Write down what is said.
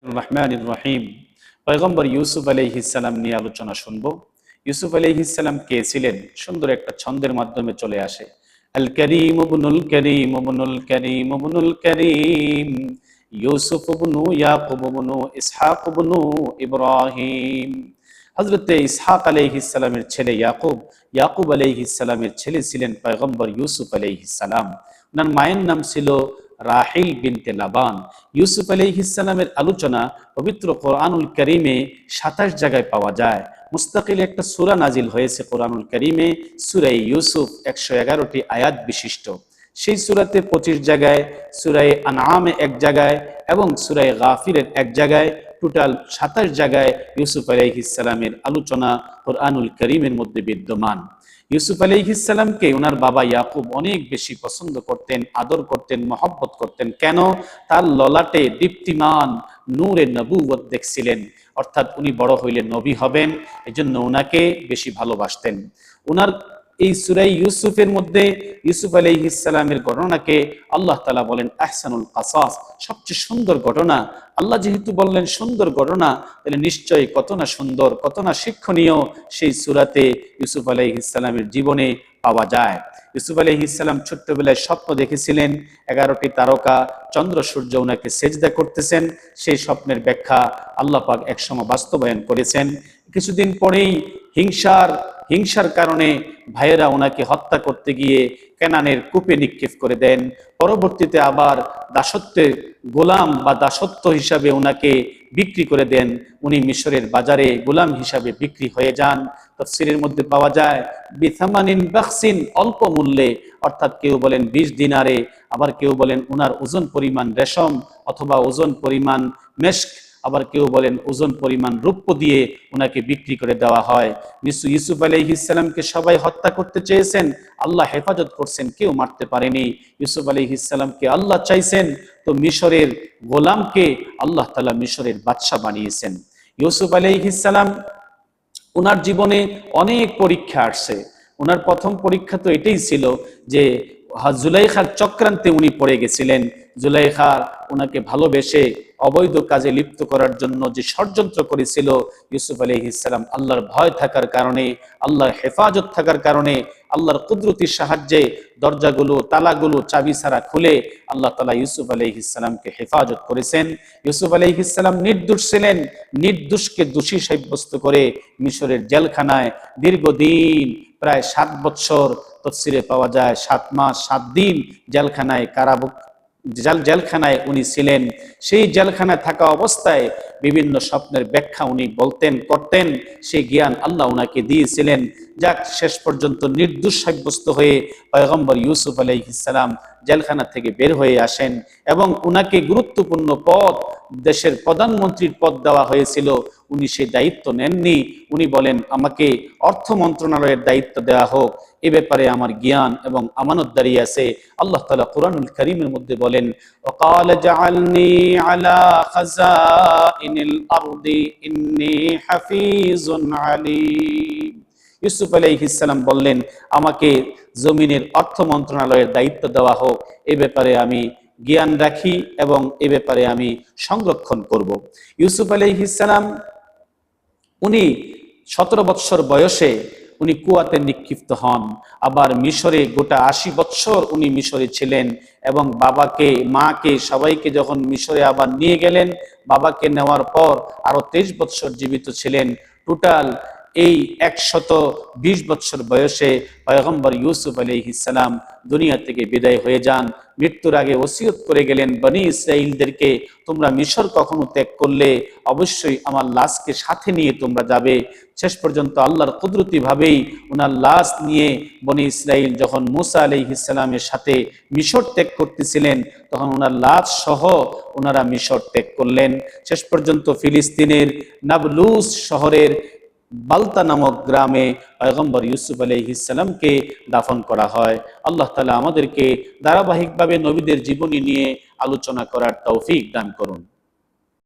রহমানির রহিম। পয়গম্বর ইউসুফ আলাইহিস সালাম নিয়ে আলোচনা শুনব। ইউসুফ আলাইহিস সালাম কে ছিলেন? সুন্দর একটা ছন্দের মাধ্যমে চলে আসে। আল করিম ইবনুল করিম ইবনুল করিম ইবনুল করিম, ইউসুফ ইবনু ইয়াকুব ইবনু ইসহাক ইবনু ইব্রাহিম। হযরতে ইসহাক আলাইহিস সালামের ছেলে ইয়াকুব, ইয়াকুব আলাইহিস সালামের ছেলে ছিলেন পয়গম্বর ইউসুফ আলাইহিস সালাম। ওনার মায়ের নাম ছিল রাহিল বিনতে লাবান। ইউসুফ আলাইহিস সালামের আলোচনা পবিত্র কোরআনুল কারীমে ২৭ জায়গায় পাওয়া যায়। মুস্তাকিল একটা সূরা নাজিল হয়েছে কোরআনুল কারীমে, সূরা ইউসুফ, ১১১টি আয়াত বিশিষ্ট। সেই সূরাতে ২৫ জায়গায়, সূরা আনআমে ১ জায়গায় এবং সূরা গাফিরের ১ জায়গায়, টোটাল ২৭ জায়গায় ইউসুফ আলাইহিস সালামের আলোচনা কোরআনুল কারীমের মধ্যে বিদ্যমান। ইউসুফ আলাইহিস সালামকে ওনার বাবা ইয়াকুব অনেক বেশি পছন্দ করতেন, আদর করতেন, মহব্বত করতেন। কেন? তার ললাটে দীপ্তিমান নূরে নবুয়ত দেখছিলেন, অর্থাৎ উনি বড় হইলে নবী হবেন, এজন্য ওনাকে বেশি ভালোবাসতেন। ওনার এই সূরা ইউসুফের মধ্যে ইউসুফ আলাইহিস সালামের ঘটনাকে আল্লাহ তাআলা বলেন আহসানুল কাসাস, সবচেয়ে সুন্দর ঘটনা। আল্লাহ যেহেতু বললেন সুন্দর ঘটনা, তাহলে নিশ্চয়ই কত না সুন্দর, কত না শিক্ষণীয় সেই সূরাতে ইউসুফ আলাইহিস সালামের জীবনে পাওয়া যায়। ইউসুফ আলাইহিস সালাম ছোট্টবেলায় স্বপ্ন দেখেছিলেন ১১টি তারকা চন্দ্র সূর্য ওনাকে সেজদা করতেছেন। সেই স্বপ্নের ব্যাখ্যা আল্লাহ পাক একসময় বাস্তবায়ন করেছেন। কিছুদিন পরেই হিংসার কারণে ভাইয়েরা ওনাকে হত্যা করতে গিয়ে কেনানের কূপে নিক্ষেপ করে দেন। পরবর্তীতে আবার দাসত্বের গোলাম বা দাসত্ব হিসাবে ওনাকে বিক্রি করে দেন। উনি মিশরের বাজারে গোলাম হিসাবে বিক্রি হয়ে যান। তাফসীরের মধ্যে পাওয়া যায় বিথামানিন বাখসিন, অল্প মূল্যে, অর্থাৎ কেউ বলেন ২০ দিনারে, আবার কেউ বলেন ওনার ওজন পরিমাণ রেশম অথবা ওজন পরিমাণ মেশক, আবার কেউ বলেন ওজন পরিমাণ রৌপ্য দিয়ে ওনাকে বিক্রি করে দেওয়া হয়। ইউসুফ আলাইহিস সালামকে সবাই হত্যা করতে চেয়েছেন, আল্লাহ হেফাজত করছেন, কেউ মারতে পারেনি। ইউসুফ আলাইহিস সালামকে আল্লাহ চাইছেন, তো মিশরের গোলামকে আল্লাহ তাআলা মিশরের বাদশা বানিয়েছেন। ইউসুফ আলাইহিস সালাম ওনার জীবনে অনেক পরীক্ষা আসছে। ওনার প্রথম পরীক্ষা তো এটাই ছিল যে জুলাইখার চক্রান্তে উনি পড়ে গেছিলেন। জুলাইখা ওনাকে ভালোবেসে অবৈধ কাজে লিপ্ত করার জন্য যে ষড়যন্ত্র করেছিল, ইউসুফ আলাইহিস সালাম আল্লাহর ভয় থাকার কারণে, আল্লাহর হেফাজত থাকার কারণে, আল্লাহর কুদরতির সাহায্যে দরজাগুলো, তালাগুলো চাবি ছাড়া খুলে আল্লাহ তাআলা ইউসুফ আলাইহিস সালামকে হেফাজত করেছেন। ইউসুফ আলাইহিস সালাম নির্দোষ ছিলেন, নির্দোষকে দোষী সাব্যস্ত করে মিশরের জেলখানায় দীর্ঘদিন প্রায় ৭ বছর, তাফসীরে পাওয়া যায় ৭ মাস ৭ দিন জেলখানায় জেলখানায় উনি ছিলেন। সেই জেলখানায় থাকা অবস্থায় বিভিন্ন স্বপ্নের ব্যাখ্যা উনি বলতেন, করতেন, সেই জ্ঞান আল্লাহ উনাকে দিয়েছিলেন। যাক, শেষ পর্যন্ত নির্দোষ সাব্যস্ত হয়ে পয়গম্বর ইউসুফ আলাইহিস সালাম জেলখানা থেকে বের হয়ে আসেন এবং উনাকে গুরুত্বপূর্ণ পদ, দেশের প্রধানমন্ত্রীর পদ দেওয়া হয়েছিল। উনি সেই দায়িত্ব নেননি। উনি বলেন, আমাকে অর্থ মন্ত্রণালয়ের দায়িত্ব দেওয়া হোক, এ ব্যাপারে আমার জ্ঞান এবং আমানতদারি আছে। আল্লাহ তাআলা কুরআনুল কারীমের মধ্যে বলেন, ওয়াকাল জাআলনি আলা খাযাইনিল আরদি ইন্নী হাফিজুন আলীম। ইউসুফ আলাইহিস সালাম বললেন, আমাকে জমিনের অর্থ মন্ত্রণালয়ের দায়িত্ব দেওয়া হোক, এ ব্যাপারে আমি জ্ঞান রাখি এবং এ ব্যাপারে আমি সংরক্ষণ করব। ইউসুফ আলাইহিস সালাম উনি ১৭ বৎসর বয়সে উনি কুয়াতে নিক্ষিপ্ত হন। আবার মিশরে গোটা ৮০ বৎসর উনি মিশরে ছিলেন এবং বাবাকে, মাকে, সবাইকে যখন মিশরে আবার নিয়ে গেলেন, বাবাকে নেওয়ার পর আরো ২৩ বৎসর জীবিত ছিলেন। টোটাল এই ১২০ বৎসর বয়সে পয়গম্বর ইউসুফ আলাইহিস সালাম দুনিয়া থেকে বিদায় হয়ে যান। মৃত্যুর আগে ওসিয়ত করে গেলেন বনি ইসরাঈলদেরকে, তোমরা মিশর কখনো ত্যাগ করলে অবশ্যই আমার লাশকে সাথে নিয়ে তোমরা যাবে। শেষ পর্যন্ত আল্লাহর কুদরতি ভাবেই ওনার লাশ নিয়ে বনি ইসরাঈল যখন মূসা আলাইহিস সালামের সাথে মিশর ত্যাগ করতেছিলেন, তখন ওনার লাশ সহ ওনারা মিশর ত্যাগ করলেন। শেষ পর্যন্ত ফিলিস্তিনের নাবলুস শহরের বালতা নামক গ্রামে পয়গম্বর ইউসুফ আলাইহিস সালামকে দাফন করা হয়। আল্লাহ তাআলা আমাদেরকে ধারাবাহিকভাবে নবীদের জীবনী নিয়ে আলোচনা করার তৌফিক দান করুন।